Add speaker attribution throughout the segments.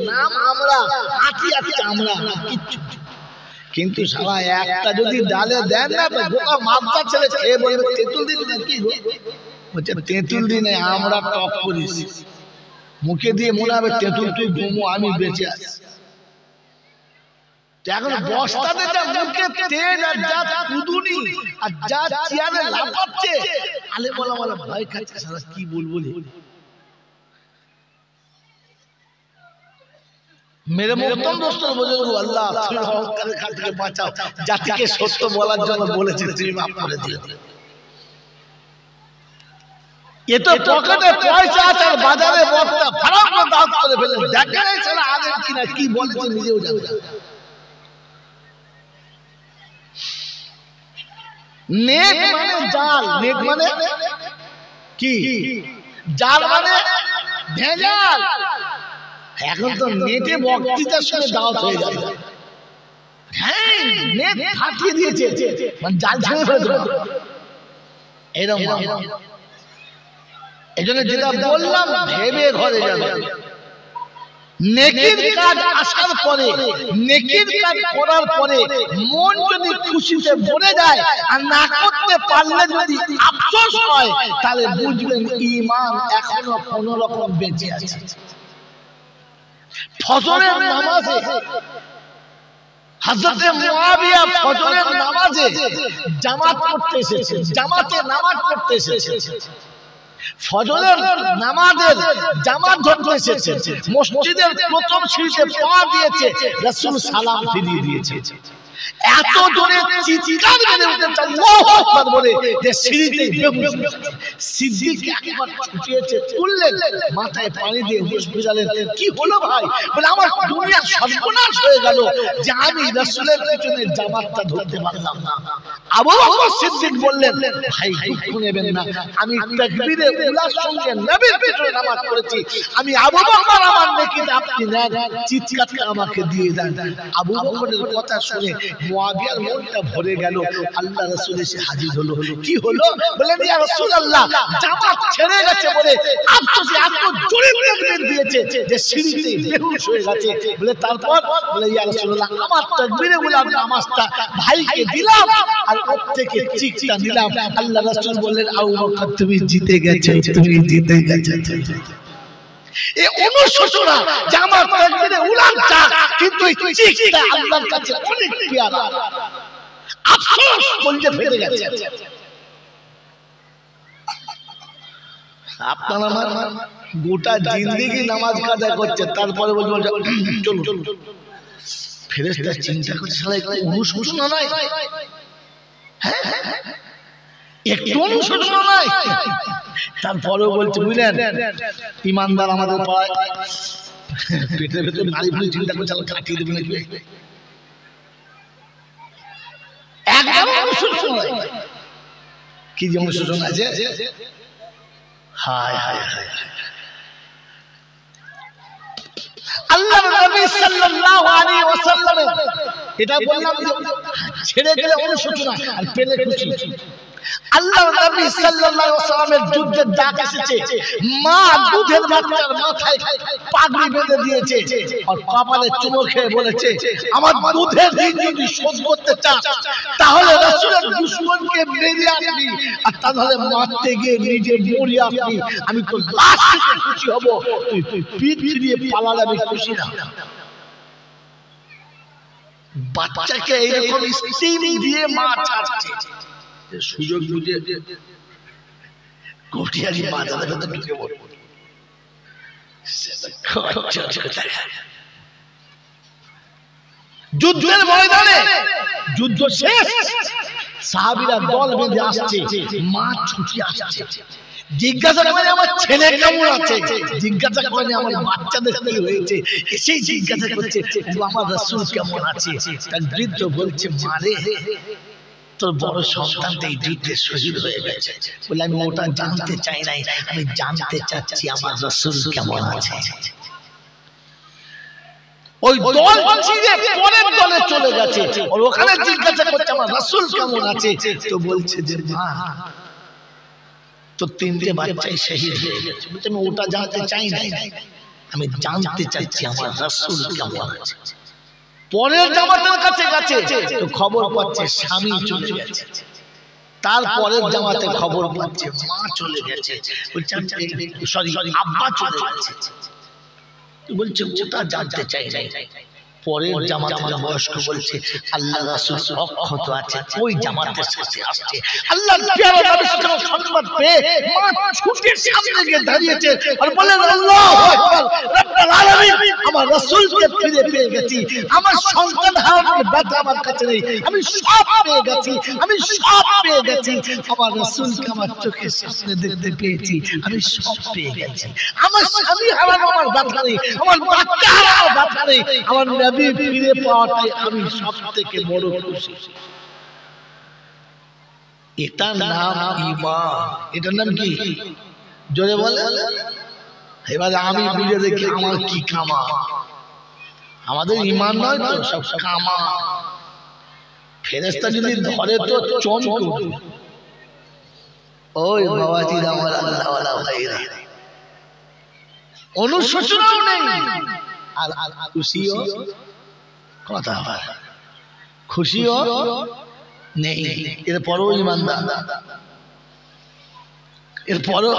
Speaker 1: নাম আমরা হাতি আর চামড়া কিচ্ছু। কিন্তু সারা একটা যদি ডালে দেন না গোটা মাপটা ছেলে খেয়ে বলবে তেঁতুল দিন না কি বলছে তেঁতুল দিনে আমরা টক করিস মুখে দিয়ে মনে হবে তেঁতুল তুই ঘুমো আমি বেঁচে আছি। এখন বস্তাতে যা মুখে তেল আর যা কুদুনি আর যা চেয়ারে লাফাচ্ছে আলে বলা বলা ভয় খাচ্ছে সারা কি বলবো मेरे मोहतरम दोस्तों बुजुर्गों अल्लाह তুমি অহংকারের হাত থেকে বাঁচাও জাতিকে সত্য বলার জন্য বলেছে তুমি মাফ করে দিও। এ তো পকেটে পয়সা আছে আর বাজারে বস্তা ফারাক করে দাঁত করে ফেলে দেখেন ছাড়া আলেম কিনা কি বলেছে নিজেও জানে না। নেক মানে জাল, নেক মানে কি জাল মানে ভেজাল। এখন তো নেটে বক্তৃতা শুনে দাওয়াত হয়ে যাবে। হ্যাঁ নেট ফাটিয়ে দিয়েছে মানে জাল ছেড়ে ফেলে এরকম। এই জন্য যেটা বললাম ভেবে ঘরে যাবে। নেকির কাজ আসার পরে নেকির কাজ করার পরে মন যদি খুশিতে ভরে যায় আর না করতে পারলে যদি আফসোস হয় তাহলে বুঝবেন ঈমান এখনো কোন রকম বেঁচে আছে। ফজরের নামাজে হযরতে মুআবিয়া ফজরের নামাজে জামাত পড়তে এসেছে, জামাতে নামাজ পড়তে এসেছে, ফজরের নামাজের জামাত ধরতে এসেছে, মসজিদের প্রথম সিঁড়িতে পা দিয়েছে, রাসূল সালাম ফিরিয়ে দিয়েছে। এত জোরে চিৎকার করে উঠেছে আল্লাহু আকবার বলে যে সিঁড়িতে বেহুশ। সিদ্দিক একবার ছুটিয়েছে তুললেন, মাথায় পানি দিয়ে হুঁশ ফিরালেন। কি হলো ভাই? বলে আমার দুনিয়া সর্বনাশ হয়ে গেল যে আমি রাসূলের পিছনে জামাতটা ধরতে পারলাম না। আবু বকর সিদ্দিক বললেন ভাই দুঃখ নেবেন না, আমি তাকবীরে উলার সঙ্গে নবীর পিছনে নামাজ পড়েছি, আমি আবু বকর আমার নেকিটা আপনি নেন, চিৎকারটা আমাকে দিয়ে দেন। আবু বকরের কথা শুনে মুআবিয়ার মনটা ভরে গেল। আল্লাহ রাসূল এসে হাজির হলো। কি হলো? বলেন ইয়া রাসূলুল্লাহ জামাত ছেড়ে গেছে বলে আফসোসে এত জোরে তাকবীর দিয়েছে যে সিঁড়িতে বেহুশ হয়ে গেছে। বলে তারপর বলে ইয়া রাসূলুল্লাহ আমার তাকবীরে উলার নামাজটা ভাইকে দিলাম আর ওর থেকে চিকটা নিলাম। আল্লাহ রাসূল বললেন আবু বকর তুমি জিতে গেছো, তুমি জিতে গেছো। এই অনুশোচনা জামাত তাকবীরে উলার চা কিন্তু এই চিকটা আল্লাহর কাছে অনেক প্রিয়। আফসোস বলতে ফেলে গেছে। আপনার আমার গোটা জিন্দেগি নামাজ কাজা করছে, তারপরে বলছে চলুন ফেরেশতা চিন্তা করছে শালা একটু অনুশোচনা নাই, হ্যাঁ একটু অনুশোচনা নাই। তারপরেও বলছে বুঝলেন ইমানদার আমাদের পায় পেটের ভেতর নারী ফুলি চিন্তা করছে কাটিয়ে দেবে নাকি। একদম অনুশোচনা কি যে অনুশোচনা আছে। হায় হায় হায় আল্লাহর নবী সাল্লাল্লাহু আলাইহি ওয়াসাল্লাম এটা বললাম ছেড়ে গেলে অনুশোচনা আর পেলে খুশি। আল্লাহর নবী সাল্লাল্লাহু আলাইহি ওয়াসাল্লামের যুদ্ধের ডাক এসেছে, মা দুধের বাচ্চার মাথায় পাগড়ি বেঁধে দিয়েছে আর কপালে চুমো খেয়ে বলেছে আমার দুধের ঋণ যদি শোধ করতে চাস তাহলে রাসূলের দুশমনকে মেরে আনবি আর তাহলে মারতে গিয়ে নিজে মরে আসবি, আমি তো লাশ থেকে খুশি হব, তুই পিঠ ফিরিয়ে পালালে আমি খুশি না। বাচ্চাকে এইরকম স্টিম দিয়ে মা ছাড়ছে, সুযোগ বুঝে কোটিয়ারি বাজারে ভেতর ঢুকে পড়ে যুদ্ধের ময়দানে যুদ্ধ শেষ, সাহাবীরা দল বেঁধে আসছে, মা ছুটি আসছে, জিজ্ঞাসা করে আমার ছেলে কেমন আছে, জিজ্ঞাসা করে আমার বাচ্চাদের কি হয়েছে, এসেই জিজ্ঞাসা করছে আমার রাসূল কেমন আছে। তার বৃদ্ধ বলছে মারে তোর বড় সন্তানটা এই যুদ্ধে শহীদ হয়ে গেছে। বলে আমি ওটা জানতে চাই নাই, আমি জানতে চাচ্ছি আমার রাসূল কেমন আছে। ওই দল ছিঁড়ে পরের দলে চলে গেছে, আর ওখানে জিজ্ঞাসা করছে আমার রাসূল কেমন আছে। তো বলছে যে মা তো তিনটে বাচ্চাই শহীদ হয়ে গেছে, বলছে আমি ওটা জানতে চাই নাই, আমি জানতে চাইছি আমার রাসূল কেমন আছে। পরের জামাতের কাছে গেছে তো খবর পাচ্ছে স্বামী চলে গেছে, তারপরের জামাতে খবর পাচ্ছে মা চলে গেছে, সরি আব্বা চলে গেছে। বলছে ওটা জানতে চাই নাই। পরের জামাতের বয়স্ক বলছে আল্লাহ রাসূল অক্ষত আছে, ওই জামাতের সাথে আসছে। আল্লাহর প্যারা নবী সংবাদ পেয়ে মা ছুটে সামনে গিয়ে দাঁড়িয়েছে আর বলেন আল্লাহু আকবার, রব্বুল আলামিন, আমার রাসূলকে ফিরে পেয়ে গেছি, আমার সন্তান হারানোর ব্যথা আমার কাছে নেই, আমি সব পেয়ে গেছি, আমি সব পেয়ে গেছি। আমার রাসূলকে আমার চোখের সামনে দেখতে পেয়েছি, আমি সব পেয়ে গেছি। আমার স্বামী হারানো আমার ব্যথা নেই, আমার বাচ্চা হারানো ব্যথা নেই, আমার নবী ফিরে পাওয়াটাই আমি সবথেকে বড় খুশি। এটার নাম ঈমান। এটার নাম কি জোরে বলে? এবারে আমি বুঝে দেখি আমার কি কামা। আমাদের ঈমান নয় তো, সব কামা। ফেরেশতা যদি ধরে তো চমকে উঠবে। ওই বাবাজি আমার আল্লাহওয়ালা ভাইরা, অনুশোচনাও নেই আর খুশিও কথা হয়, খুশিও নেই। এরপরও ইমানদার, এরপরও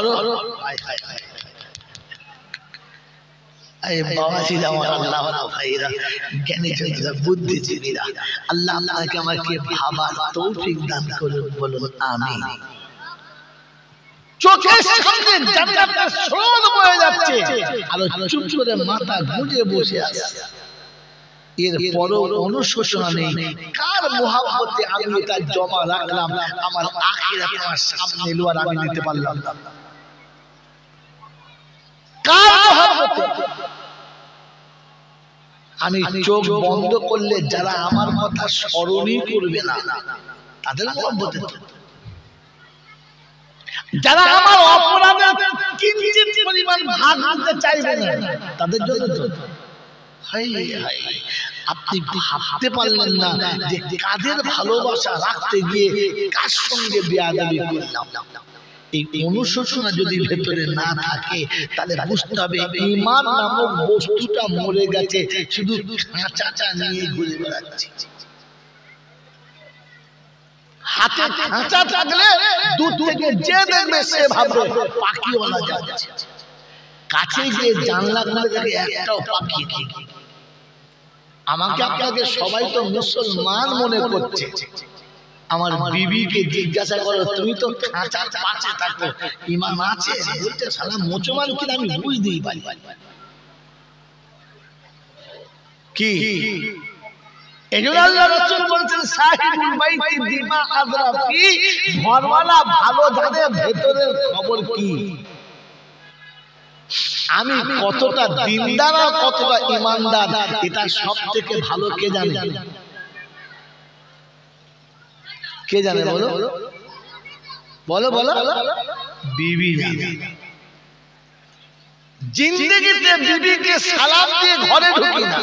Speaker 1: বাবাজিরা আমার আল্লাহওয়ালা ভাইরা, জ্ঞানীজনেরা, বুদ্ধিজীবীরা, আল্লাহ আপনাকে আমাকে ভাবার তৌফিক দান করুন, বলুন আমিন। চোখের সামনে জান্নাতের স্রোত বয়ে যাচ্ছে আর চুপ করে মাথা গুঁজে বসে আছে, এরপরও অনুশোচনা নেই। কার মুহাব্বতে আমি এটা জমা রাখলাম, আমার আখিরাত আমার সামনে এলো আর আমি নিতে পারলাম না। কার মুহাব্বতে আমি চোখ বন্ধ করলে যারা আমার কথা স্মরণই করবে না, তাদের মুহাব্বতে, যারা আমার অপরাধে কিঞ্চিত পরিমাণ ভাগ নিতে চাইবে না, তাদের জন্য তো আপনি ভাবতে পারলেন না যে কাদের ভালোবাসা রাখতে গিয়ে কার সঙ্গে বেয়াদবি করলাম। এই অনুশোচনা যদি ভেতরে না থাকে তাহলে বুঝতে হবে ঈমান নামক বস্তুটা মরে গেছে, শুধু খাঁচাটা নিয়ে ঘুরে বেড়াচ্ছে। হাতে খাঁচা থাকলে দূর থেকে যে দেখবে সে ভাববে পাখিওয়ালা যাচ্ছে, কাছে গিয়ে জানলা খুলে দেখে একটাও পাখি নেই। আমাকে আপনাকে সবাই তো মুসলমান মনে করছে, আমার বিবিকে জিজ্ঞাসা করো তুমি তো খাঁচার পাশে থাকো, ঈমান আছে? বলতে সালা মুসলমান কিনা আমি বুঝতেই পারি। কি এজন্য আল্লাহ রাসূল বলেছেন সাহিবুল বাইতি বিমা আযরাফি, ঘরওয়ালা ভালো জানে ভেতরের খবর কি। আমি কতটা দিনদার আর কতটা ঈমানদার এটা সবথেকে ভালো কে জানে? কে জানে বলো বলো বলো? বিবি জানে। জিন্দেগিতে বিবিকে সালাম দিয়ে ঘরে ঢুকি না,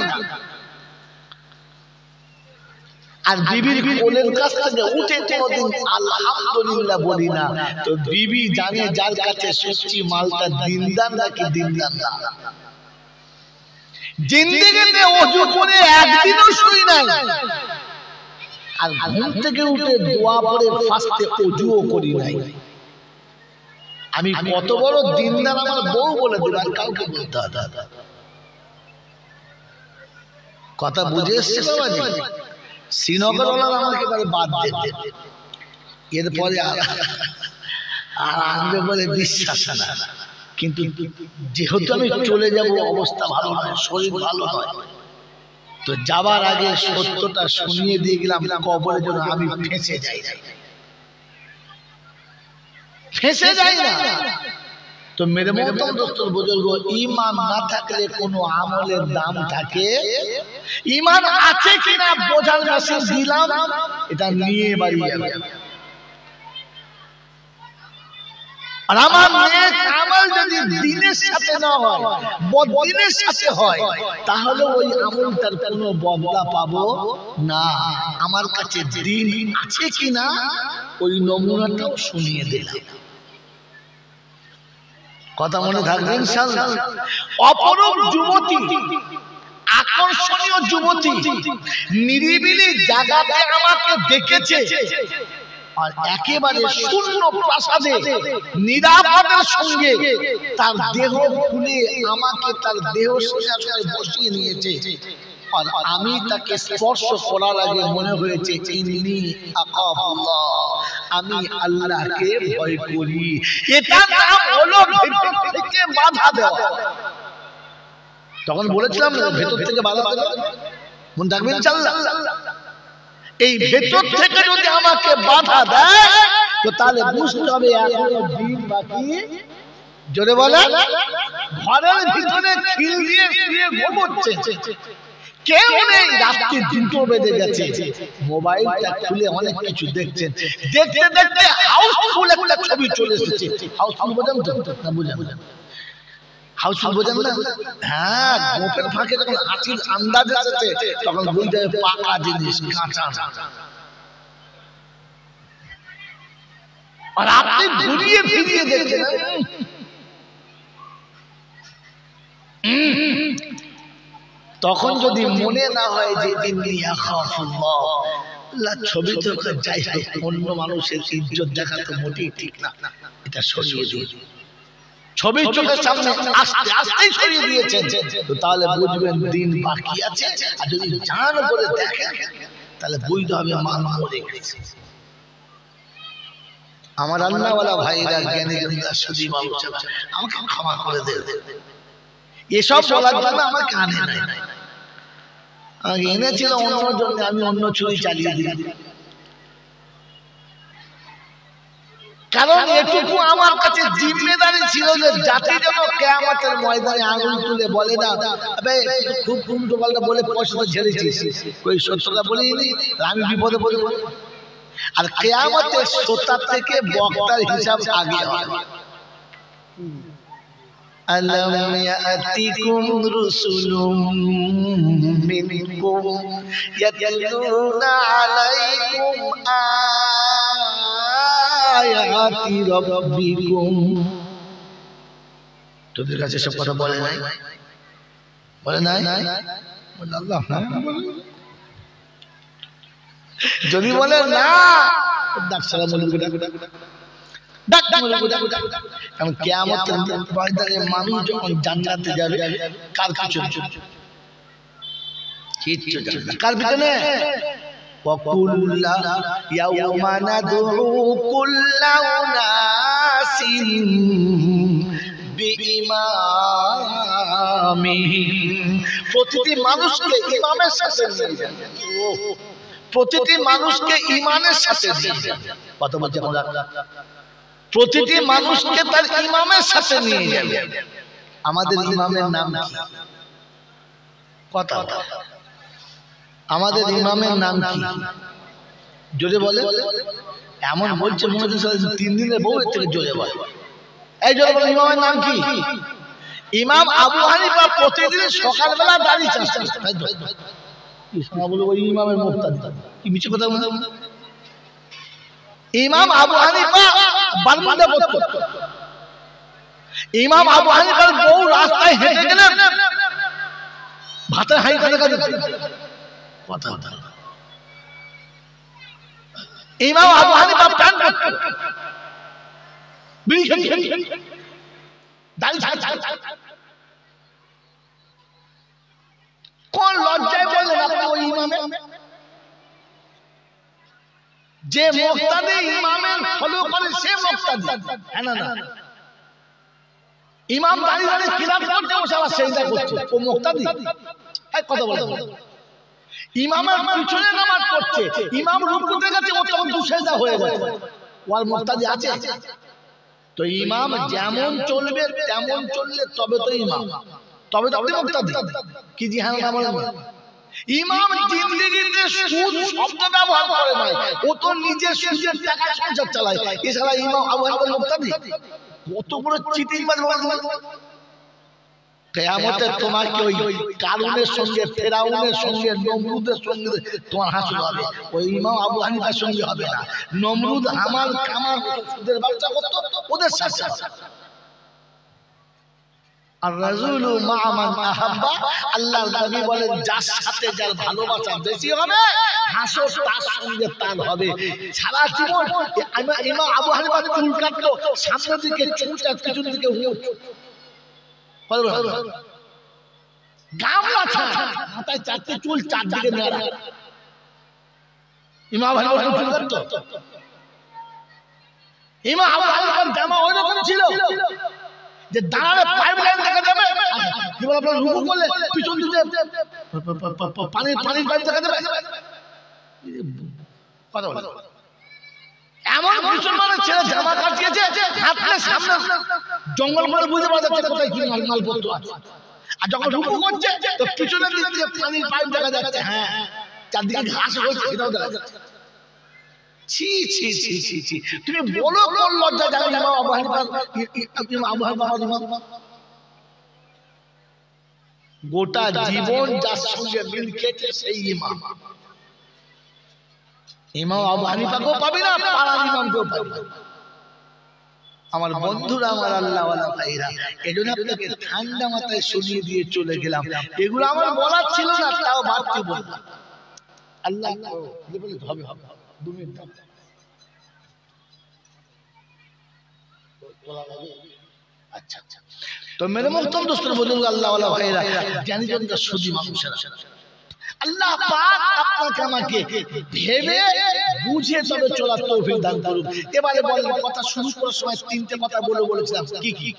Speaker 1: আর বিবির কোলের কাছ থেকে উঠে কোনোদিন আলহামদুলিল্লাহ বলি না, তো বিবি জানে যার কাছে সচ্চি মালটা দিনদার নাকি দিনদার না। জিন্দেগিতে ওযু করে একদিনও শুই নাই, আর ঘুম থেকে উঠে দোয়া পড়ে ফাস্টে ওযুও করি নাই। আমি কত বড় দিনদার আমার বউ বলে দেব, আর কাউকে বলতে হবে। কথা বুঝে এসছে বাবাজি? শ্রীনগরওয়ালা আমাকে বাদ দেবে, এরপরে আর আনবে বলে বিশ্বাস না। কিন্তু যেহেতু আমি চলে যাব, অবস্থা ভালো নয়, শরীর ভালো নয়, তো যাবার আগে সত্যটা শুনিয়ে দিয়ে গেলাম কবরের জন্য আমি ফেঁসে যাই না, ফেঁসে যাই না। তো মেরে মোহতরম দোস্তর বুজুর্গ, ঈমান না থাকলে কোনো আমলের দাম থাকে? ঈমান আছে কিনা বোঝার মেশিন দিলাম, এটা নিয়ে বাড়ি যাবে। আর আমার নেক আমল যদি দিনের সাথে না হয়, বদিনের সাথে হয়, তাহলে ওই আমলটার কোনো বদলা পাবো না। আমার কাছে দিন আছে কিনা ওই নমুনাটাও শুনিয়ে দিলাম। কথা মনে থাকবে ইনশাআল্লাহ। অপরূপ যুবতী, আকর্ষণীয় যুবতী নিরিবিলি জায়গাতে আমাকে দেখেছে, আর একেবারে শূন্য প্রাসাদে নিরাপদের সঙ্গে তার দেহ খুলে আমাকে তার দেহ সিংহাসনে বসিয়ে নিয়েছে, আর আমি তাকে স্পর্শ করার আগে মনে হয়েছে ইন্নী আখাফুল্লাহ, আমি আল্লাহকে ভয় করি। এটা নাম হলো ভেতর থেকে বাধা দেওয়া। তখন বলেছিলাম ভেতর থেকে বাধা দেওয়া, মনে রাখবেন ইনশাআল্লাহ। এই ভেতর থেকে যদি আমাকে বাধা দেয় তো তাহলে বুঝতে হবে এখনো দিন বাকি। জোরে বলে, ঘরের ভিতরে খিল দিয়ে শুয়ে ঘুমোচ্ছে, কেউ নেই, রাত্রি 2টো বেজে গেছে, মোবাইলটা খুলে অনেক কিছু দেখছেন, দেখতে দেখতে হাউসফুল একটা ছবি চলে এসেছে। হাউসফুল বোঝেন তো না? বুঝেন? হাউসফুল বোঝেন না? হ্যাঁ, গোপের ফাঁকে যখন হাসির আন্দাজ এসেছে তখন বুঝতে হবে পাকা জিনিস, কাঁচা। আর আপনি ঘুরিয়ে ফিরিয়ে দেখছেন, তখন যদি মনে না হয় যে ইন্নী আখাফুল্লাহ, ছবি তো যাই হোক, অন্য মানুষের ইজ্জত দেখা তো মোটেই ঠিক না, এটা সরিয়ে দিন। ছবি চোখের সামনে আস্তে আস্তে সরিয়ে দিয়েছেন তো তাহলে বুঝবেন দিন বাকি আছে। আর যদি জান করে দেখেন তাহলে বুঝতে হবে মান মরে গেছে। আমার আল্লাহওয়ালা ভাইরা, জ্ঞানী জনরা, সুধী মানুষেরা, আমাকে ক্ষমা করে দেন। এসব বলার জন্য আমার কানে নাই, আমাকে এনেছিল অন্য জন্য, আমি অন্য ছুরি চালিয়ে দিই। কারণ এটুকু আমার কাছে জিম্মেদারি ছিল যে জাতি যেন কিয়ামতের ময়দানে আঙুল তুলে বলে না, খুব উল্টো পাল্টা বলে পয়সা তো ঝেড়েছিস, ওই সত্যটা বলিনি, আমি বিপদে পড়ে। আর কিয়ামতের শ্রোতার থেকে বক্তার হিসাব আগে হয়। আলাম ইয়াতিকুম রাসূলুম মিনকুম ইয়াতলুনা আলাইকুম আয়াতি রাব্বিকুম। তোদের কাছে সব কথা বলে নাই? বলে নাই? আল্লাহ না, যদি বলে না ডাক সালাম কারণ কিয়ামতের ময়দানে মানুষ যখন জান্নাতে যাবে কার পিছনে? কিচ্ছু জানে না। কার পিছনে? ওয়াকুল্লা ইয়াওমা নাদউ কুল্লা উনাসিন বিইমামিহিম। প্রতিটি মানুষকে ইমামের সাথে নিয়ে যাবে, প্রতিটি মানুষকে ইমানের সাথে নিয়ে যাবে। কথা বলছে আমরা, প্রতিটি মানুষকে তার ইমামের সাথে নিয়ে যাবে। আমাদের ইমামের নাম কি? কথা, আমাদের ইমামের নাম কি? জোরে বলে। এমন বলছে মনে হচ্ছে 3 দিনের বউ, এর থেকে জোরে বলে। এই জোরে বলে, ইমামের নাম কি? ইমাম আবু হানিফা প্রতিদিন সকালবেলা দাড়ি চাচ্ছেন। ওই ইমামের মুক্তাদি কি মিছে কথা বলে? ইমাম আবু হানিফা বারান্দা করত। ইমাম আবু হানিফার বউ রাস্তায় হেঁটে গেলেন, ভাতের হাঁড়ি দেখা দিচ্ছে। কথা, ইমাম আবু হানিফা প্যান করত, বিড়ি খেয়ে দাড়ি ছাড়। কোন লজ্জায় বললেন আপনি ওই ইমামে? যে মুক্তাদি ইমামের ফলো করে সে মুক্তাদি। হ্যাঁ না? ইমাম দাঁড়িয়ে কিরাত করতে বসে আবার সেজদা করছে, ও মুক্তাদি? এই কথা বলে, ইমামের পিছনে নামাজ পড়ছে, ইমাম রুকুতে গেছে, ও তখন দুসেজদা হয়ে গেছে, ওর মুক্তাদি আছে? তো ইমাম যেমন চলবে তেমন চললে তবে তো ইমাম, তবে তো আপনি মুক্তাদি। কি জি হ্যাঁ না বলেন? ইমাম জিন্দেগিতে সুদ শব্দ ব্যবহার করে না, ও তো নিজের সুদের টাকা সংসার চালায়। এছাড়া ইমাম আবু হানিফা মুক্তাদি? কত বড় চিটিংবাজ বলে। কিয়ামতে তোমাকে ওই কারুনের সঙ্গে, ফেরাউনের সঙ্গে, নমরুদের সঙ্গে তোমার হাসর হবে, ওই ইমাম আবু হানিফার সঙ্গে হবে না। নমরুদ হামাল কামাল সুদের ব্যবসা করত, ওদের সাথে। আর রাজুলু মা মান আহাব্বা, আল্লাহর নবী বলেন যার সাথে যার ভালোবাসা বেশি হবে হাসর তার সঙ্গে তার হবে। সারা জীবন ইমাম আবু হানিফা চুল কাটতো, সামনের দিকে চুলটা, পিছন দিকে গামলা ছাড়া, মাথায় চারটে চুল, চারদিকে নেড়া। ইমাম আবু হানিফা চুল কাটতো, ইমাম আবু হানিফার জামা ওই রকম ছিল যে দাঁড়ালে পাইপ লাইন দেখা যাবে, কি বলে আপনার রুকু করলে পিছন দিকে পানির পাইপ দেখা যাবে। কথা বলে এমন মুসলমানের ছেলে জামা কাটিয়েছে, হাতলে সামনে জঙ্গল করে বুঝতে পারা যাচ্ছে কোথায় কি মালপত্র আছে। আর যখন রুকু করছে তো পিছনের দিক থেকে পানির পাইপ দেখা যাচ্ছে, হ্যাঁ চারদিকে ঘাস হয়েছে সেটাও দেখা যাচ্ছে। ছি ছি ছি ছি ছি, তুমি বলো কোন লজ্জা জানো ইমাম আবু হানিফা, গোটা জীবন যার সঙ্গে মিল খেয়েছে সেই ইমাম। ইমাম আবু হানিফাকেও পাবি না, পাড়ার ইমামকেও পাবি না। আমার বন্ধুরা, আমার আল্লাহওয়ালা ভাইরা, এজন্য আপনাকে ঠান্ডা মাথায় শুনিয়ে দিয়ে চলে গেলাম। এগুলো আমার বলার ছিল না, তাও বাড়তি বললাম। আল্লাহ হবে হবে 2 মিনিট। আচ্ছা আচ্ছা, তো মেরে মুহতারাম দোস্তর বুজুর্গ আল্লাহওয়ালা ভাইরা, জ্ঞানী জনতা সুধী মানুষেরা, আল্লাহ পাক আপনাকে আমাকে ভেবে বুঝে তবে চলার তৌফিক দান করুন। এবারে বলেন, কথা শুরু করার সময় 3টে কথা বলেছিলাম, কি কি?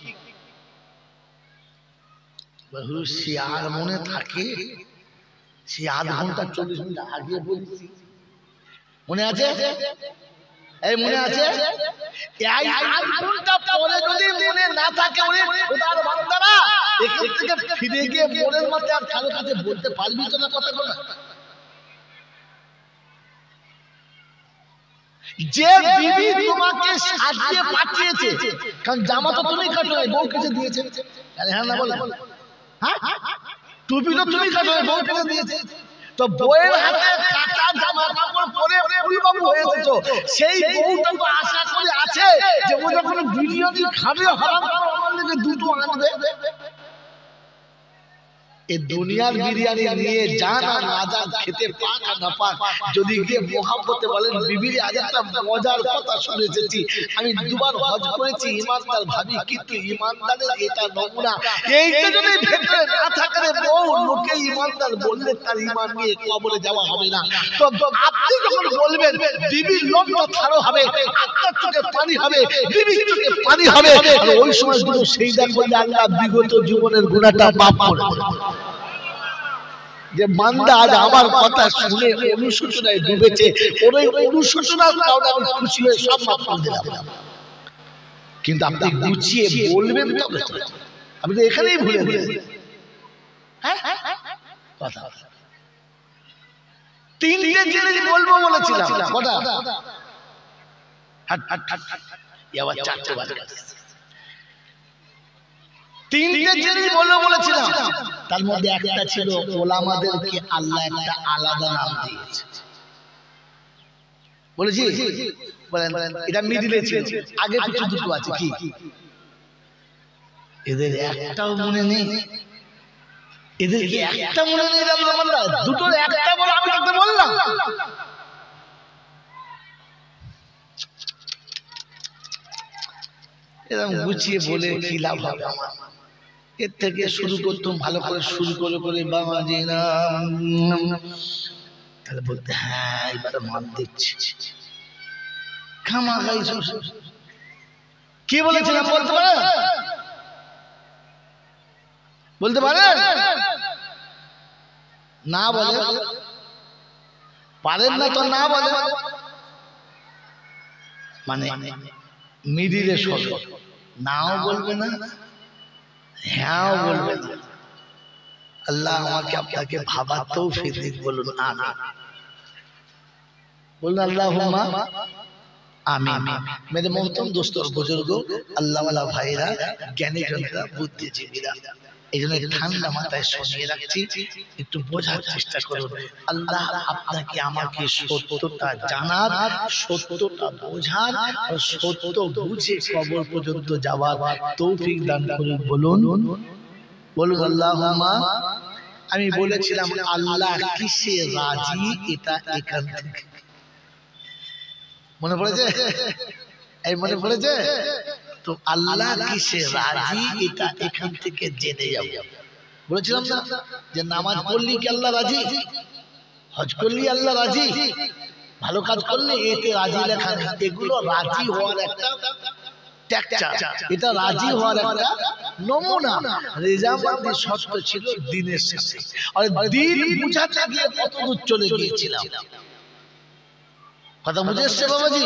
Speaker 1: সে আর মনে থাকে? সে আধ ঘন্টা 40 মিনিট আগে বলছি, মনে আছে? এই মনে আছে? এই আধ ঘন্টা পরে যদি মনে না থাকে, খোদার বান্দারা এখান থেকে ফিরে গিয়ে মোড়ের মাথায় আর কারো কাছে বলতে পারবি তো না কথাগুলো। যে বিবি তোমাকে সাজিয়ে পাঠিয়েছে, কারণ জামা তো তুমি কাটো নাই, বউ কেচে দিয়েছে। হ্যাঁ না বলে, হ্যাঁ টুপি তো তুমি কাটো নাই, বউ কেচে দিয়েছে। তো বউয়ের হাতে কাটা জামা কাপড় পরে পরিবাবু হয়েছে, তো সেই বউটা তো আশা করে আছে যে ও যখন বিরিয়ানি খাবে হারাম করে আমার লেগে 2টো আনবে। এই দুনিয়ার বিরিয়ানি নিয়ে যান আর না যান, খেতে পাক আর না পাক, যদি গিয়ে মোহাম্মতে বলেন বিবির আজ একটা মজার কথা শুনে এসেছি, আমি 2বার হজ করেছি, ইমানদার ভাবি, কিন্তু ইমানদারের এটা নমুনা। এইটা যদি ভেতরে না থাকে, বউ লোকে ইমানদার বললে তার ইমান নিয়ে কবরে যাওয়া হবে না। তো আপনি যখন বলবেন বিবির লোকটা ভালো হবে, আপনার চোখে পানি হবে, বিবির চোখে পানি হবে, আর ওই সময় শুধু সেই দেখ বললে আল্লাহ বিগত জীবনের গুনাহটা মাফ করে দেবে। যে বান্দা আজ আমার কথা শুনে অনুশোচনায় ডুবেছে, ওই অনুশোচনার কারণে আমি খুশি হয়ে সব মাফ করে দিলাম। কিন্তু আপনি গুছিয়ে বলবেন তবে, আপনি তো এখানেই ভুলে গেলেন। কথা 3টে জিনিস বলবো বলেছিলাম, কথা আবার 4টে বাজে। 3টে জিনিস বলবো বলেছিলাম, তার মধ্যে একটা ছিল ওলামাদেরকে আল্লাহ একটা আলাদা নাম দিয়েছে। বলেছি বলেন, এটা মিডিলে ছিল, আগে পিছু 2টো আছে। কি এদের একটাও মনে নেই? এদের কি একটা মনে নেই? 2টোর একটা বলে আমি তোকে বললাম। এরকম গুছিয়ে বলে কি লাভ হবে আমার? এর থেকে শুরু করতাম ভালো করে, শুরু করে করে বাবা জি না, তাহলে বলতে হ্যাঁ এবারে মান দিচ্ছি। খামাখাই কি বলেছিলাম বলতে পারে? বলতে পারে না? বলে পারেন না তো না বলে, মানে মিডিলে সব নাও বলবে না, হ্যাঁ বলবে না। আল্লাহ আমাকে আপনাকে ভাবার তৌফিক দিক, বলুন আমিন। বলুন আল্লাহুম্মা আমিন। মেরে মোহতরম দোস্তর বুজুর্গ, আল্লাহওয়ালা ভাইরা, জ্ঞানী জনেরা, বুদ্ধিজীবীরা, এই জন্য ঠান্ডা মাথায় শুনিয়ে রাখছি, একটু বোঝার চেষ্টা করুন। আল্লাহ আপনাকে আমাকে সত্যটা জানার, সত্যটা বোঝার, আর সত্য বুঝে কবর পর্যন্ত যাওয়ার তৌফিক দান করুন। বলুন বলুন আল্লাহুম্মা। আমি বলেছিলাম আল্লাহ কিসে রাজি, এটা এখান থেকে মনে পড়েছে? এই মনে পড়েছে তো? আল্লাহ কিসে রাজি এটা এখান থেকে জেনে যাব। বলেছিলাম না যে নামাজ পড়লি কি আল্লাহ রাজি, হজ করলি আল্লাহ রাজি, ভালো কাজ করলে এতে রাজি লেখা নেই। এগুলো রাজি হওয়ার একটা টেকচার, এটা রাজি হওয়ার একটা নমুনা। রেজামন্দি শর্ত ছিল দ্বীনের সাথে, আর দ্বীন বুঝাতে গিয়ে কত দূর চলে গিয়েছিলাম। কথা বুঝে এসছে বাবাজি?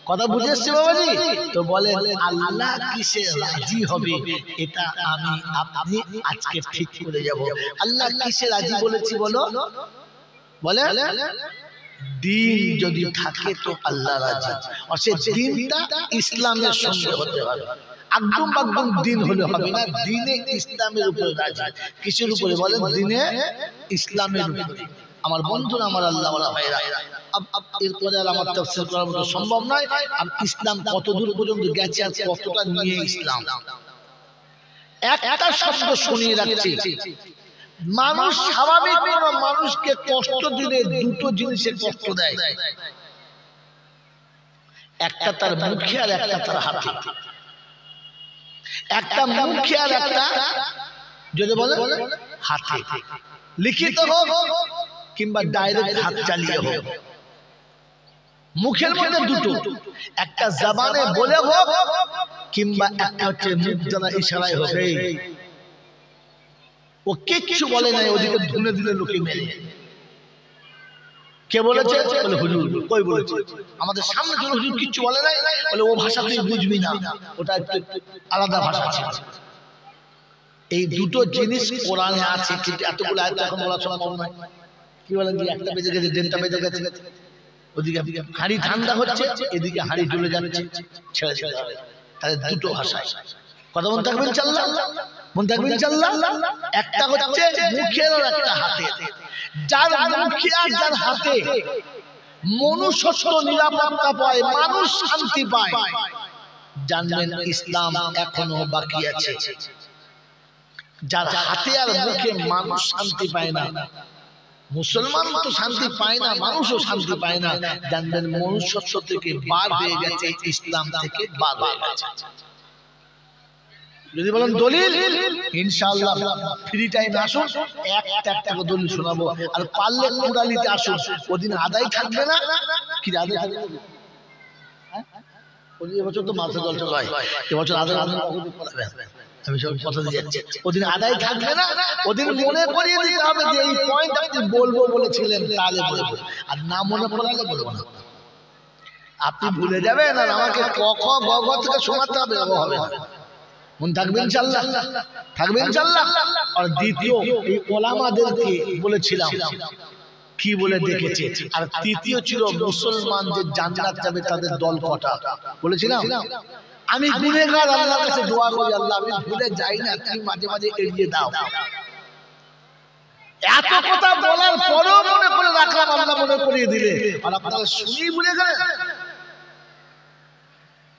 Speaker 1: কথা বুঝে এসছে বাবাজি? তো বলেন আল্লাহ কিসে রাজি হবে, এটা আমি আপনি আজকে ঠিক করে যাব। আল্লাহ কিসে রাজি বলেছি বলো? বলে দিন যদি থাকে তো আল্লাহ রাজি, আর সে দিনটা ইসলামের সঙ্গে হতে হবে। একদম একদম দিন হলে হবে না, দিনে ইসলামের উপরে রাজি। কিসের উপরে বলেন? দিনে ইসলামের উপরে। আমার বন্ধুরা, আমার আল্লাহ ওয়ালা ভাইরা, এরপরে আর আমার তাফসীর করার মতো সম্ভব নয়। আর ইসলাম কত দূর পর্যন্ত গেছে আর কতটা নিয়ে ইসলাম, একটা শব্দ শুনিয়ে রাখছি। মানুষ স্বাভাবিক মানুষকে কষ্ট দিলে দুটো জিনিসে কষ্ট দেয়, একটা তার মুখে আর একটা তার হাতে। একটা মুখে আর একটা যদি বলে হাতে, লিখিত হোক কিংবা ডাইরেক্ট হাত চালিয়ে হোক। মুখের মধ্যে দুটো, একটা জবানে বলে হোক কিংবা একটা হচ্ছে মুখ দ্বারা ইশারায় হোক। ও কিচ্ছু বলে নাই, ওদিকে ধুনে দিলে লোকে মেরে। কে বলেছে? বলে হুজুর। কই বলেছে? আমাদের সামনে ধরে হুজুর কিচ্ছু বলে নাই। বলে ও ভাষা তুই বুঝবি না, ওটা একটু আলাদা ভাষা ছিল। এই দুটো জিনিস কোরআনে আছে, কিন্তু এতগুলো আয়াত এখন বলা সম্ভব নয়। কি বলেন? একটা বেজে গেছে, দেড়টা বেজে গেছে, ওদিকে হাঁড়ি ঠান্ডা হচ্ছে, এদিকে হাঁড়ি জ্বলে যাচ্ছে, ছেড়ে ছেড়ে যাবে। তাহলে দুটো ভাষায় কথা মন থাকবেন চাল্লা, মন থাকবেন চাল্লা। একটা হচ্ছে মুখের আর একটা হাতে। যার মুখে আর যার হাতে মনুষ্যত্ব নিরাপত্তা পায়, মানুষ শান্তি পায়, জানবেন ইসলাম এখনো বাকি আছে। যার হাতে আর মুখে মানুষ শান্তি পায় না, মুসলমান তো শান্তি পায় না, মানুষও শান্তি পায় না, জানবেন মনুষ্যত্ব থেকে বার হয়ে গেছে, ইসলাম থেকে বার হয়ে গেছে। যদি বলেন দলিল, ইনশাআল্লাহ ফ্রি টাইমে আসুন, একটা করে দলিল শোনাবো। আর পারলে কুড়ালিতে আসুন, ওদিন আদায় থাকবে না। কি আদায় থাকবে? এবছর তো মাসে জলসা হয়, এবছর আদায় করাবেন। আমি সব কথা দিয়ে যাচ্ছি, ওদিন আদায় থাকবে না। ওদিন মনে করিয়ে দিতে হবে যে এই পয়েন্ট আপনি বলবো বলেছিলেন, তাহলে বলবো, আর না মনে পড়ালে বলবো না। আপনি ভুলে যাবেন আর আমাকে ক খ গ ঘ থেকে শোনাতে হবে, হবে না। মন থাকবে ইনশাআল্লাহ, থাকবে ইনশাআল্লাহ। আর দ্বিতীয়, এই ওলামাদেরকে বলেছিলাম কি বলে দেখেছে। আর তৃতীয় ছিল মুসলমান যে জান্নাত যাবে তাদের দল কটা, বলেছিলাম। আমি গুনাহগার, আল্লাহর কাছে দোয়া করি, আল্লাহ আমি ভুলে যাই না, তুমি মাঝে মাঝে এড়িয়ে দাও। এত কথা বলার পরেও মনে করে রাখলাম, আল্লাহ মনে করিয়ে দিলে, আর আপনারা শুনি ভুলে গেলেন।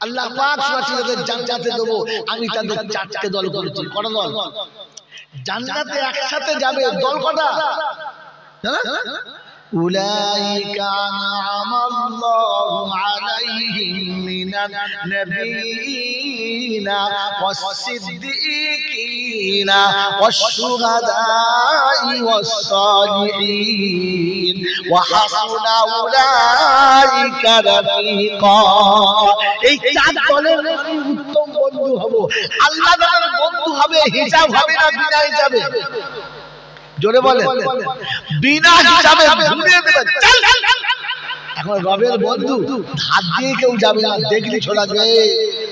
Speaker 1: আল্লাহ পাক সুবহানাহু ওয়া তাআলা জান্নাতে দেব, আমি তাদের চারটি দল করেছি। কটা দল জান্নাতে একসাথে যাবে? দল কটা? উলাইকা আনা'আমাল্লাহু আলাইহিম মিনান নাবিয়িনা ওয়াস-সিদ্দিকিনা ওয়াশ-শুহাদা'i ওয়াস-সালিহিন ওয়া হাসুনা উলাইকা রাফিকা। এই চার দলের উত্তম বন্ধু হব, আল্লাহ তাআলার বন্ধু হবে। হিসাব হবে না, বিনা হিসাবে। জোরে বলে, বিনা হিসাবে ঘুরিয়ে দেবে। এখন রবের বন্ধু হাত দিয়ে কেউ যাবে না, দেখলি ছোড়া গিয়ে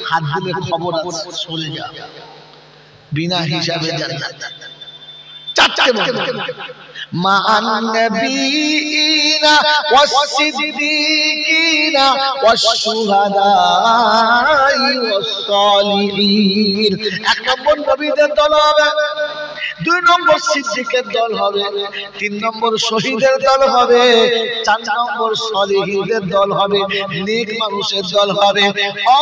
Speaker 1: হাত দিলে খবর আছে, চলে যাবে। বিনা হিসাবে জান্নাত। চারটে বন্ধু, মা'আন নাবিয়িনা ওয়াস-সিদ্দিকিনা ওয়াশ-শুহাদা'i ওয়াস-সালিহিন। এক নম্বর নবীদের দল হবে, 2 নম্বর সিদ্দিকের দল হবে, 3 নম্বর শহীদের দল হবে, 4 নম্বর সালিহীনদের দল হবে, নেক মানুষের দল হবে। ও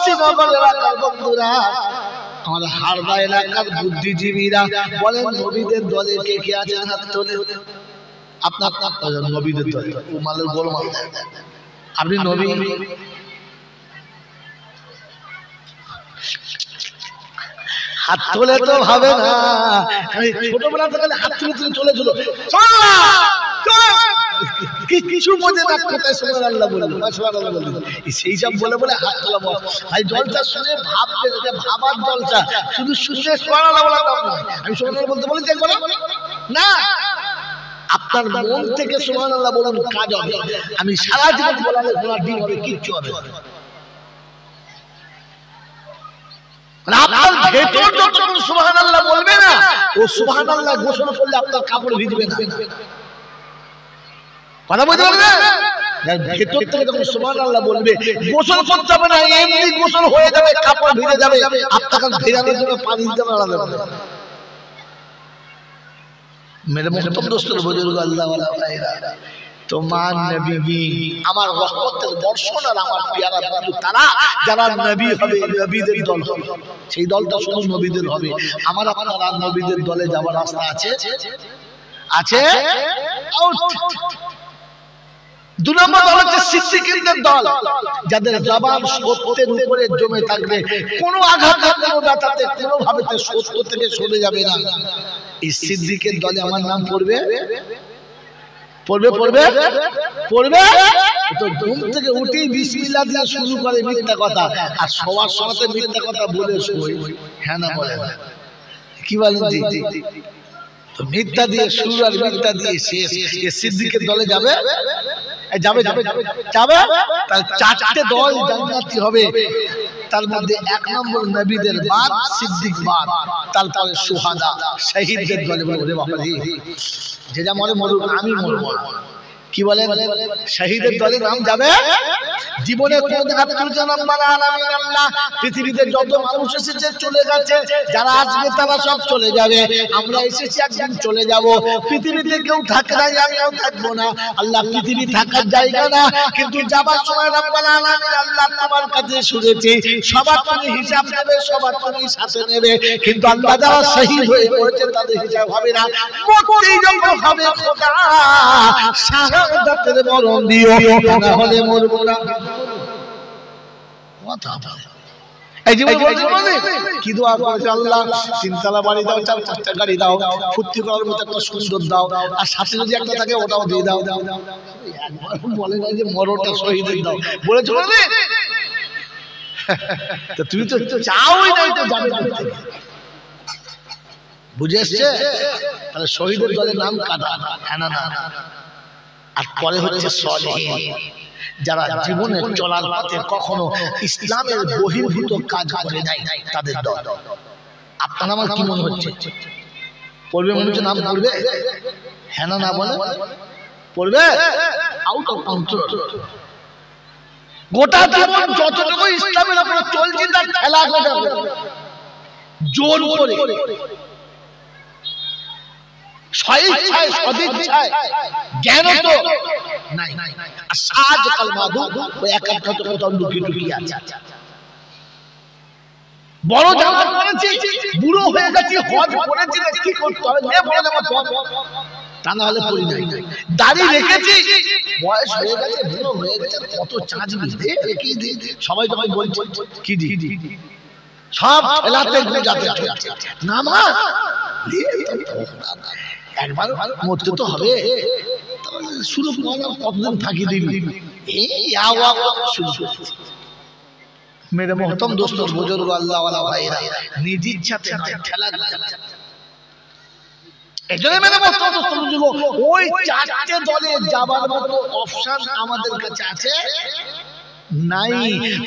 Speaker 1: শ্রীনগরের এলাকার বন্ধুরা, আমাদের হারদা এলাকার বুদ্ধিজীবীরা বলেন নবীদের দলে কে কে আছেন হাত তোলে। আপনার নবীদের দলে মালের গোলমাল, আপনি নবী হাত তোলে তো ভাবে না, ছোটবেলা থেকে হাত তুলে তুলে চলে চলো কিছু বোঝে না, কোথায় সুবহানাল্লাহ বলবো সুবহানাল্লাহ বলবো সেই সব বলে বলে হাত তোলা। ভাই জলসা শুনে ভাববে, ভাবার জলসা, শুধু শুনে সুবহানাল্লাহ বলা কাম নয়। আমি সুবহানাল্লাহ বলতে বলেছি একবার না, আপনার মন থেকে সুবহানাল্লাহ বলুন, কাজ হবে। আমি সারা জীবন বলালে ঘোড়ার ডিম হবে, কিচ্ছু হবে না। আপনার ভেতর যতক্ষণ সুবহানাল্লাহ বলবে না, ও সুবহানাল্লাহ গোসল করলে আপনার কাপড় ভিজবে না। কথা বলতে পারবে না? ভেতর থেকে যখন সুবহানাল্লাহ বলবে, গোসল করতে হবে না, এমনি গোসল হয়ে যাবে, কাপড় ভিজে যাবে, আপনাকে ভেজানোর জন্য পানি দিতে পারবে না। मेरे मोहतरम दोस्तों बुजुर्ग अल्लाह वाला भाईरा, তোমার নবী আমার রহমতের বর্ষণ আর আমার পেয়ারা বন্ধু তারা যারা নবী হবে, নবীদের দল হবে, সেই দলটা শুধু নবীদের হবে। আমার আপনারা নবীদের দলে যাওয়ার রাস্তা আছে আছে। দুই নম্বর দল হচ্ছে সিদ্দিকীদের দল, যাদের জবান সত্যের উপরে জমে থাকবে, কোনো আঘাতে, কোনো ব্যথাতে, কোনো ভাবে সত্য থেকে সরে যাবে না। এই সিদ্দিকের দলে আমার নাম পড়বে পড়বে পড়বে পড়বে। তো ঘুম থেকে উঠেই বিসমিল্লাহ দিয়ে শুরু করে মিথ্যা কথা, আর সবার সাথে মিথ্যা কথা বলে শোয়, হ্যাঁ না বলে না, কি বলেন জি? তো মিথ্যা দিয়ে শুরু আর মিথ্যা দিয়ে শেষ। এ সিদ্দিকের দলে যাবে যাবে যাবে যাবে। তার চারটে দল জান্নাতি হবে, তার মধ্যে এক নম্বর নবীদের বাদ, সিদ্দিক বাদ, তারপরে সুহাদা শহীদদের দলে বলে বাবা রে, যে যা মরে মরুক, আমি মরবো না। কি বলেন? শহীদের দলে নাম যাবে। জীবনে কোনদিন হাত তুলছে না আলামিন আল্লাহ, পৃথিবীতে যত মানুষ এসেছে চলে গেছে, যারা আসবে তারা সব চলে যাবে, আমরা এসেছি একদিন চলে যাব। পৃথিবীতে কেউ থাকে না, আমিও থাকবো না। আল্লাহ পৃথিবী থাকার জায়গা না, কিন্তু যাবার সময় রব্বুল আলামিন আল্লাহ তোমার কাছে শুনেছি, সবার তুমি হিসাব নেবে, সবার তুমি সাথে নেবে, কিন্তু আল্লাহ যারা শহীদ হয়ে পড়েছে তাদের হিসাব হবে না। মরতেই যখন হবে খোদা শাহাদাতের মরণ দিও, না হলে মরবো না। এই জীবন কি দোয়া করেছে আল্লাহ, তিনতলা বাড়ি দাও, চার পাঁচটা গাড়ি দাও, ফুর্তি করার মতো একটা সুন্দর দাও, আর সাথে যদি একটা থাকে ওটাও দিয়ে দাও। বলে না যে মরণটা শহীদের দাও, বলেছো বলে তুমি তো চাওই নাই, তো যাবে বুঝে এসছে। তাহলে শহীদের দলের নাম কাদা, হ্যাঁ না না। আর পরে হচ্ছে সলিহিন, যারা জীবনে চলার পথে কখনো ইসলামের বহির্ভূত কাজ করে নাই, তাদের দল। আপনার আমার কি মনে হচ্ছে পড়বে? মনে হচ্ছে নাম পড়বে, হ্যাঁ না না বলে পড়বে। আউট অফ কন্ট্রোল গোটা জীবন যতটুকু ইসলামের উপরে চলছে তার খেলা করে জোর করে, স্বইচ্ছায় সদিচ্ছায়, জ্ঞান তো নাই। আর সাজ কালমাদু ওই একান্ত কোথাও লুকিয়ে লুকিয়ে আছে। বড় জামা পড়েছি, বুড়ো হয়ে গেছি, হজ করেছি, কি করতে হবে নে বলে আমার তা না হলে পড়ি নাই। দাড়ি রেখেছি, বয়স হয়ে গেছে, বুড়ো হয়ে গেছে, কত চাঁচবি কি দি, সবাই তোমায় বলছে কি দি, সব খেলাতে গুজাতে নামাজ একবার মরতে তো হবে, শুরু কতদিন থাকি দিবি। মেরে মোহতম দোস্ত বুজুর্গ আল্লাহ ওয়ালা ভাইরা, নিজ ইচ্ছাতে নয়, খেলা এজন্য মেরে মোহতম দোস্ত বুজুর্গ, ওই চারটে দলে যাবার মতো অপশন আমাদের কাছে আছে নাই।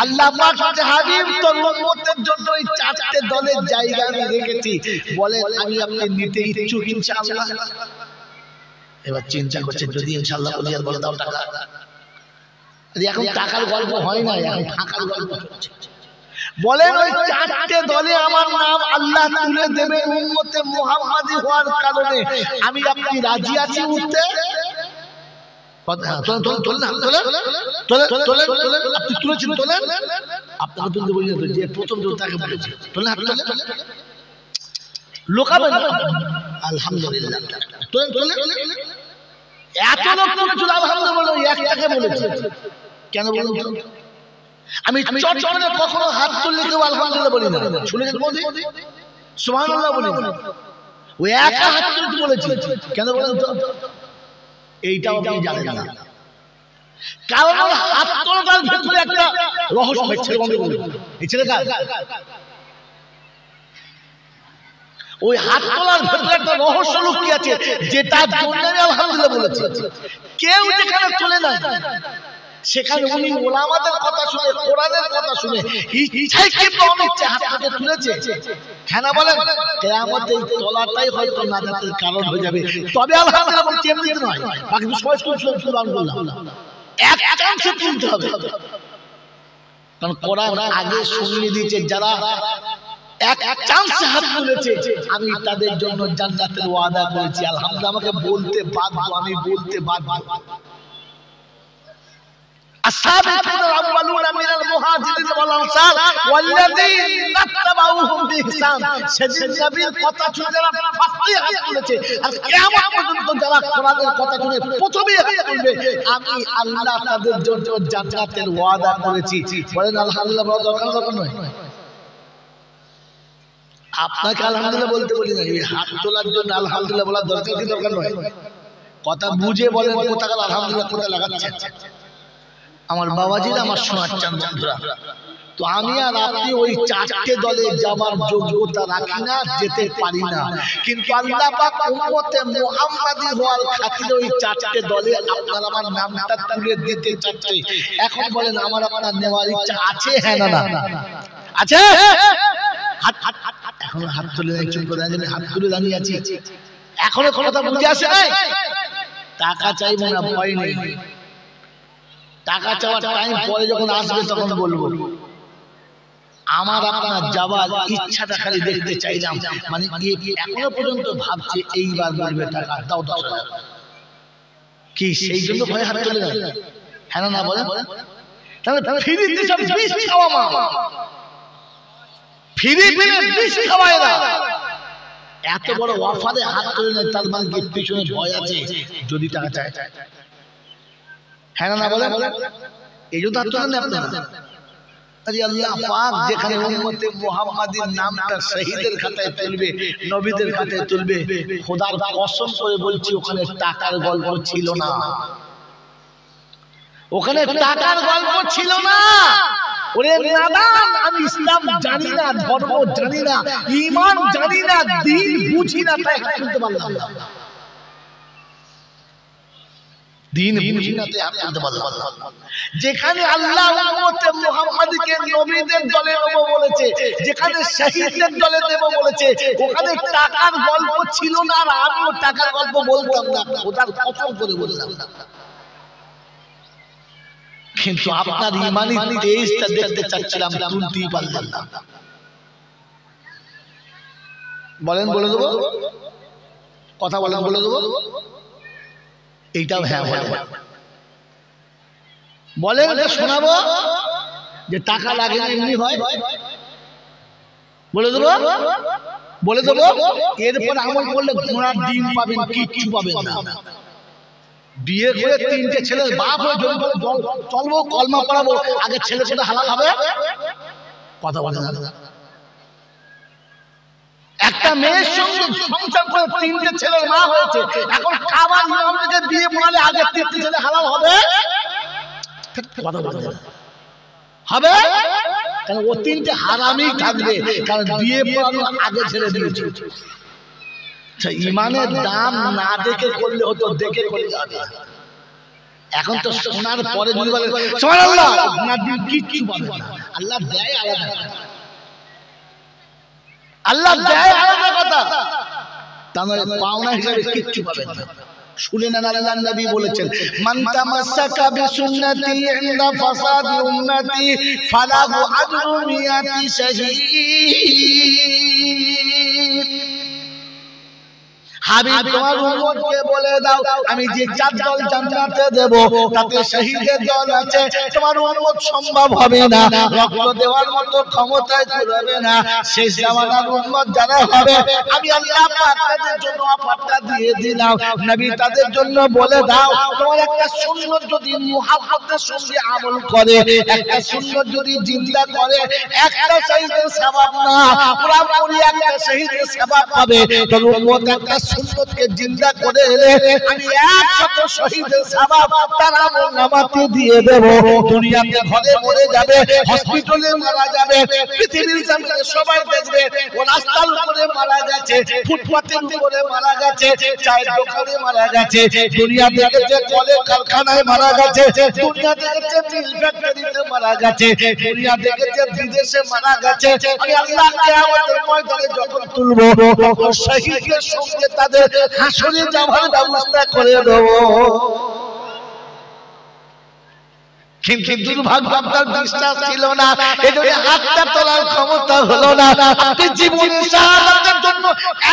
Speaker 1: আল্লাহ পাক বলতে হাবিব তোর উম্মতের জন্য এই চারটে দলের জায়গা আমি রেখেছি, বলেন আমি আপনি নিতে ইচ্ছুক ইনশাআল্লাহ। এবার চিন্তা করছেন যদি ইনশাআল্লাহ বলি আর বলে দাও টাকা, এখন টাকার গল্প হয় না, এখন টাকার গল্প চলছে। বলেন ওই চারটে দলে আমার নাম আল্লাহ তুলে দেবে উম্মতে মুহাম্মাদি হওয়ার কারণে, আমি আপনি রাজি আছি উঠতে? আপনাকে তুলতে বলি যে প্রথম তাকে বলেছে লোকাবে আলহামদুলিল্লাহ এত লোক তুলেছিল আলহামদুলিল্লাহ একটাকে বলেছে কেন বলুন? আমি চটচটে কখনো হাত তুললে কেউ আলহামদুলিল্লাহ বলি না, শুনেছেন বলি সুবহানাল্লাহ বলি না, ওই একা হাত তুলতে বলেছে কেন বলুন তো? এইটাও আপনি জানেন না, কারণ হাত তোলার ভিতরে একটা রহস্য আছে। এই ছেলেটা ওই হাত তোলার ভিতরে একটা রহস্য লুকিয়ে আছে, যেটা জন্য আলহামদুলিল্লাহ বলেছে। কেউ যেখানে তোলে না সেখানে উনি ওলামাদের কথা শুনে, কোরআনের কথা শুনে ইচ্ছাই কিন্তু অনিচ্ছা হাতটাকে তুলেছে। হ্যাঁ না বলেন? কিয়ামতের তলাটাই হয়তো নাজাতের কারণ হয়ে যাবে, তবে আলহামদুলিল্লাহ বলছি, এমনি নয়। বাকি সবাই সুবহান বললাম, এক চান্সে তুলতে হবে, কারণ কোরআন আগে শুনিয়ে দিয়েছে যারা এক চান্সে হাত তুলেছে আমি তাদের জন্য জান্নাতের ওয়াদা করেছি। আলহামদুলিল্লাহ আমাকে বলতে বাধ্য, আমি বলতে বাধ্য। السابقون الأولون من المهاجرين والأنصار والذين اتبعوهم بإحسان সেদিন নবীর কথা শুনে যারা ফাঁসি হাত তুলেছে আর কিয়ামত পর্যন্ত যারা কোরআনের কথা শুনে প্রথমে হাত তুলবে, আমি আল্লাহ তাদের জন্য জান্নাতের ওয়াদা করেছি। বলেন আলহামদুলিল্লাহ বলা দরকার নয়? আপনাকে আলহামদুলিল্লাহ বলতে বলি না, এই হাত তোলার জন্য আলহামদুলিল্লাহ বলা দরকার কি দরকার নয়? কথা বুঝে বলেন কোথাকার আলহামদুলিল্লাহ কোথায় লাগাচ্ছে। আমার বাবাজিরা, আমার সোনার চাঁদ বন্ধুরা, তো আমি আর আপনি ওই চারটে দলে যাবার যোগ্যতা রাখি না, যেতে পারি না, কিন্তু আল্লাহ পাক উম্মতে মুহাম্মাদি হওয়ার খাতিরে ওই চারটে দলে আপনার আমার নামটা তুলে দিতে চাচ্ছে। এখন বলেন আমার আপনার নেওয়ার ইচ্ছা আছে? হ্যাঁ না না আছে? এখনো হাত তুলে একজন করে হাত তুলে দাঁড়িয়ে আছি, এখনো কথা বুঝে আসে নাই? টাকা চাইবো না, ভয় নেই, টাকা চাওয়ার টাইম পরে যখন আসবে তখন বলবো। আমার আপনার যাবার ইচ্ছাটা খালি দেখতে চাইলাম, মানে এখনো পর্যন্ত ভাবছে এইবার বলবে টাকা দাও 10,000 কি, সেই জন্য ভয় হাত তুলে দেয়? হ্যাঁ না বলেন? তাহলে ফ্রিতে সব বিষ খাওয়া মা, ফ্রি বিষ খাওয়ায় না, এত বড় অফারে হাত তুলে নেয়, তার মানে কি পিছনে ভয় আছে যদি টাকা চায়? হ্যাঁ না বলেন? এই জন্য হাত তোলেন আপনারা। আল্লাহ পাক যেখানে উম্মতে মুহাম্মাদির নামটা শহীদের খাতায় তুলবে, নবীদের খাতায় তুলবে, খোদার কসম করে বলছি ওখানে টাকার গল্প ছিল না, ওখানে টাকার গল্প ছিল না। ওরে নাদান, আমি ইসলাম জানি না, ধর্ম জানি না, ঈমান জানি না, দ্বীন বুঝি না, তাই হাত তুলতে পারলাম না, দ্বীন বুঝি না তাই হাত তুলতে পারলাম না। যেখানে আল্লাহ উম্মতে মুহাম্মাদীকে নবীদের দলে নেব বলেছে, যেখানে শহীদদের দলে দেব বলেছে, ওখানে টাকার গল্প ছিল না, আর আমিও টাকার গল্প বলতাম না, খোদার কসম করে বললাম না। কিন্তু আপনার ইমানি তেজটা দেখতে চাচ্ছিলাম, তুলতেই পারলাম না। বলেন বলে দেবো, কথা বলেন বলে দেবো, এইটাও হ্যাঁ বলেন, শোনাবো যে টাকা লাগে না এমনি হয়, বলে দেবো বলে দেবো। এরপর আমল করলে ঘোড়ার ডিম পাবেন, কিচ্ছু পাবেন না। বিয়ে করে 3টে ছেলের বাপ হয়ে চলবো, কলমা পড়াবো, আগে ছেলে ছেলে হালাল হবে, কথা বলে না। একটা মেয়ের সঙ্গে সংসার করে 3টে ছেলের মা হয়েছে, এখন কাবা নিয়ম থেকে বিয়ে পড়ালে আগে 3টে ছেলে হালাল হবে, কথা বলে না হবে, কারণ ও 3টে হারামই থাকবে, কারণ বিয়ে পড়ানোর আগে ছেড়ে দিয়েছে। ইমানের দাম না দেখে করলে হতো, দেখে করলে হবে। এখন তো শোনার পরে যদি বলে সুবহানাল্লাহ, আপনার দিন কিচ্ছু পাবে না। আল্লাহ দেয় আলাদা কথা, আল্লাহ দেয় আলাদা কথা, তাহলে পাওনা হিসাবে কিচ্ছু পাবেন না। শুনে না, আল্লাহর নবী বলেছেন, মান তামাসসাকা বিসুন্নতি ইনদা ফাসাদি উম্মতি ফালাহু আজরু মিয়াতি শাহীদ। হাবিব তোমার উম্মতকে বলে দাও আমি যে 4 দল জান্নাতে দেব তাতে শহীদের দল আছে, তোমার উম্মত সম্ভব হবে না, রক্ত দেওয়ার মতো ক্ষমতায় কুলাবে না। শেষ জামানার উম্মত যারা হবে আমি আল্লাহ পাক তাদের জন্য অফারটা দিয়ে দিলাম। নবী তাদের জন্য বলে দাও তোমার একটা সুন্নাত যদি মুহাব্বতের সঙ্গে আমল করে, একটা সুন্নাত যদি জিন্দা করে, একটা শহীদের সওয়াব না পুরোপুরি একটা শহীদের সওয়াব পাবে। তোর উম্মত একটা সুন্নতকে জিন্দা করে এলে আমি 100 শহীদের সওয়াব তার আমলনামাতে দিয়ে দেব। দুনিয়াতে ঘরে মরে যাবে, হসপিটালে মারা যাবে, পৃথিবীর জমিনে সবাই দেখবে ও রাস্তার উপরে মারা গেছে, ফুটপাতের উপরে মারা গেছে, চায়ের দোকানে মারা গেছে, দুনিয়া দেখেছে কলে কারখানায় মারা গেছে, দুনিয়া দেখেছে মিল ফ্যাক্টরিতে মারা গেছে, দুনিয়া দেখেছে বিদেশে মারা গেছে। আমি আল্লাহ কিয়ামতের ময়দানে যখন তুলবো তখন শহীদের সঙ্গে তাদের হাসরে যাওয়ার ব্যবস্থা করে দেব। কিন্তু দুর্ভাগ্য আপনার বিশ্বাস ছিল না, এজন্য হাতটা তোলার ক্ষমতা হলো না। আপনি জীবনে শাহাদাতের জন্য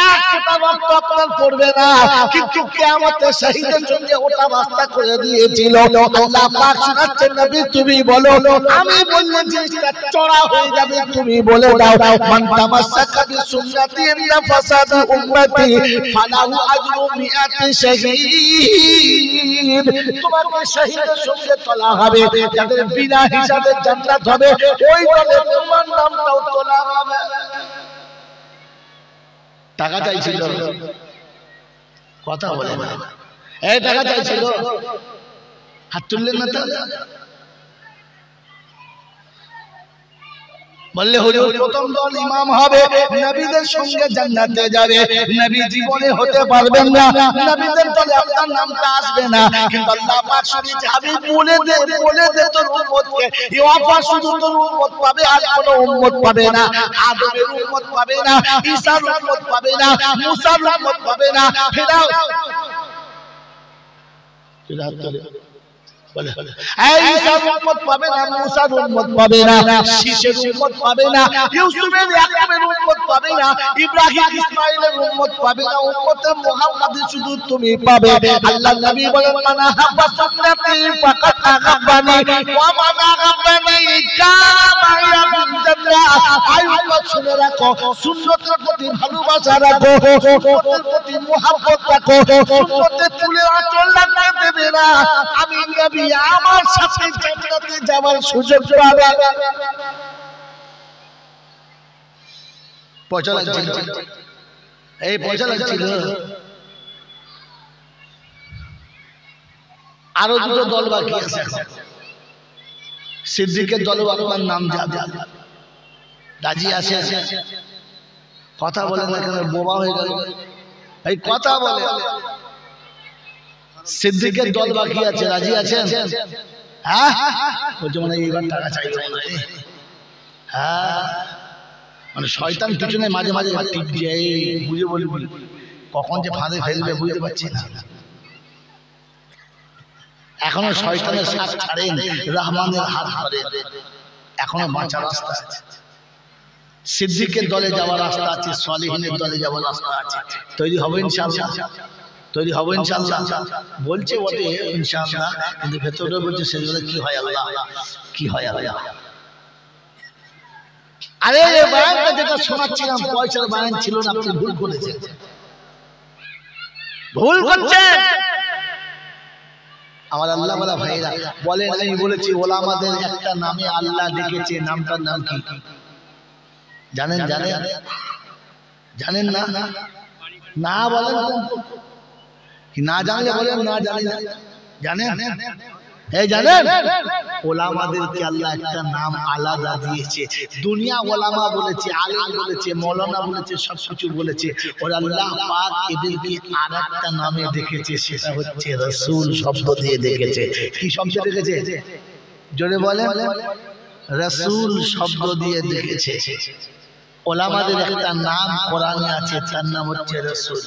Speaker 1: 1 ফোঁটা রক্ত আপনার পড়বে না, কিন্তু কিয়ামতে শহীদের জন্য ওটা রাস্তা করে দিয়েছিল। আল্লাহ পাক শোনাচ্ছেন নবী তুমি বলো, আমি বললে জিনিসটা চড়া হয়ে যাবে, তুমি বলে দাও মান তামাসসাকা বিসুন্নতি ইন্না ফাসাদা উম্মতি ফালাহু আজরু মিআতি শহীদ। তোমাকে শহীদের সঙ্গে তোলা হবে, যাদের বিনা হিসাবে জান্নাত হবে, ওই দলে তোমার নামটাও তোলা হবে। টাকা চাইছিল, কথা বলে না, এই টাকা চাইছিল, হাত তুললেন না, বললে হুজুর প্রথম দল ইমাম হবে, নবীদের সঙ্গে জান্নাতে যাবে, নবী জীবনে হতে পারবেন না, নবীদের দলে আপনার নামটা আসবে না। কিন্তু আল্লাহ পাক শুনিয়েছে হাবিব বলে দে তোর উম্মতকে এই অফার শুধু তোর উম্মত পাবে, আর কোনো উম্মত পাবে না। আদমের উম্মত পাবে না, ঈসার উম্মত পাবে না, মুসার উম্মত পাবে না, ফেরাও ঈসার উম্মত পাবে না, মুসার উম্মত পাবে না, শীষের উম্মত পাবে না, ইউসুফের ইয়াকুবের উম্মত পাবে না, ইব্রাহিম ইসমাঈলের উম্মত পাবে না, উম্মতে মুহাম্মাদি শুধু তুমি পাবে। আল্লাহ নবী বলেন মান আহাব্বা সুন্নতি ফাকাদ আহাব্বানি ওয়া মান আহাব্বানি কামা ইয়াবিল জান্নাহ। আয়াত শুনে রাখো, সুন্নতের প্রতি ভালোবাসা রাখো, সুন্নতের প্রতি মুহাব্বত রাখো, সুন্নতে তুলে আঁচল লাগতে দেবে না। আমি নবী আমার সাথে জান্নাতে যাওয়ার সুযোগ পাবে। পয়সা লাগছিল, এই পয়সা লাগছিল। আরো 2 দল বাকি আছে, সিদ্দিকের দলও আপনার নাম যাবে, রাজি আছে? কথা বলে না কেন, বোবা হয়ে গেল, এই কথা বলে। সিদ্দিকের দল বাকি আছে, রাজি আছেন? হ্যাঁ বলছে মানে এইবার টাকা চাইবে না। হ্যাঁ মানে শয়তান পিছনে মাঝে মাঝে টিপছে, এই বুঝে বলবি কখন যে ফাঁদে ফেলবে বুঝতে পারছি না। এখনো শয়তানের সাথ ছাড়েন, রহমানের হাত ধরে, এখনো বাঁচার রাস্তা আছে। সিদ্দিকের দলে যাওয়ার রাস্তা আছে, সালেহিনের দলে যাওয়ার রাস্তা আছে। তৈরি হবে ইনশাআল্লাহ, তৈরি হবে ইনশাআল্লাহ। বলছে বটে ইনশাআল্লাহ, কিন্তু ভেতরে বলছে সেগুলো কি হয় আল্লাহ, কি হয় আল্লাহ। আরে এই বায়ানটা যেটা শোনাচ্ছিলাম পয়সার বায়ান ছিল না, আপনি ভুল করেছেন, ভুল করছেন। আমার আল্লাহ বলা ভাইরা বলেন, আমি বলেছি ওলামাদের একটা নামে আল্লাহ ডেকেছে, নামটার নাম কি জানেন? জানেন? জানেন না? না বলেন কি, না জানলে বলেন না জানি না। জানেন? এই জানেন ওলামাদেরকে আল্লাহ একটা নাম আলাদা দিয়েছে। দুনিয়া ওলামা বলেছে, আলেম বলেছে, মৌলানা বলেছে, সবকিছু বলেছে, ওর আল্লাহ পাক এদেরকে আর একটা নামে ডেকেছে, সেটা হচ্ছে রাসূল শব্দ দিয়ে ডেকেছে। কি শব্দ ডেকেছে? জোরে বলেন। রাসূল শব্দ দিয়ে ডেকেছে। ওলামাদের একটা নাম কোরআনে আছে, তার নাম হচ্ছে রাসূল।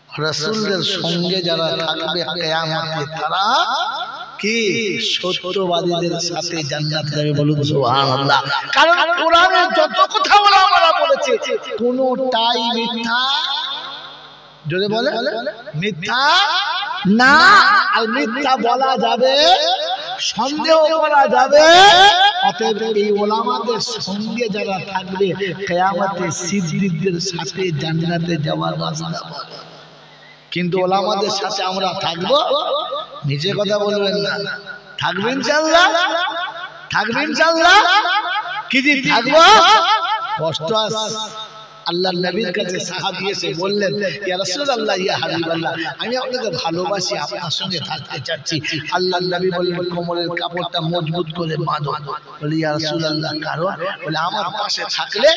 Speaker 1: রাসূলের সঙ্গে যারা থাকবে কিয়ামতে তারা কি সত্যবাদীদের সাথে জান্নাতে যাবে। বলুন সুবহানাল্লাহ। কারণ কোরআনে যত কথা ওলামারা বলেছে কোনটাই মিথ্যা জোরে বলে মিথ্যা না। আর মিথ্যা বলা যাবে, সন্দেহ করা যাবে। অতএব এই ওলামাদের সঙ্গে যারা থাকবে কিয়ামতে সিদ্দিকদের সাথে জান্নাতে যাওয়ার রাস্তা পাবে। কিন্তু ওলামাদের সাথে আমরা থাকবো, নিচে কথা বলবেন না, থাকবেন ইনশাআল্লাহ, থাকবেন ইনশাআল্লাহ। কি জি থাকবো, কষ্ট আছে। আল্লাহর নবীর কাছে সাহাবী এসে বললেন, ইয়া রাসূলুল্লাহ, ইয়া হাবিবাল্লাহ, আমি আপনাকে ভালোবাসি, আপনার সঙ্গে থাকতে চাচ্ছি। আল্লাহর নবী বললেন, কোমরের কাপড়টা মজবুত করে বাঁধো। বলি, ইয়া রাসূলুল্লাহ, কারণ? বলে, আমার পাশে থাকলে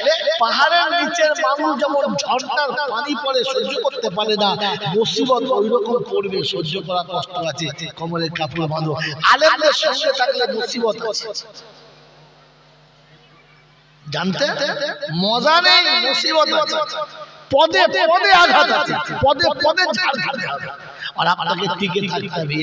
Speaker 1: পাহাড়ের নিচের মানুষ যেমন ঝর্ণার পানি পড়ে সহ্য করতে পারে না, মুসিবত ওইরকম পড়বে, সহ্য করা কষ্ট আছে, কোমরের কাপড় বাঁধো। আলেমদের সঙ্গে থাকলে মুসিবত আছে, জানতে মজা নেই, মুসিবত আছে, পদে পদে আঘাত আছে, পদে পদে ঝাড় খেতে হবে। আর আপনাকে টিকে থাকতে হবে।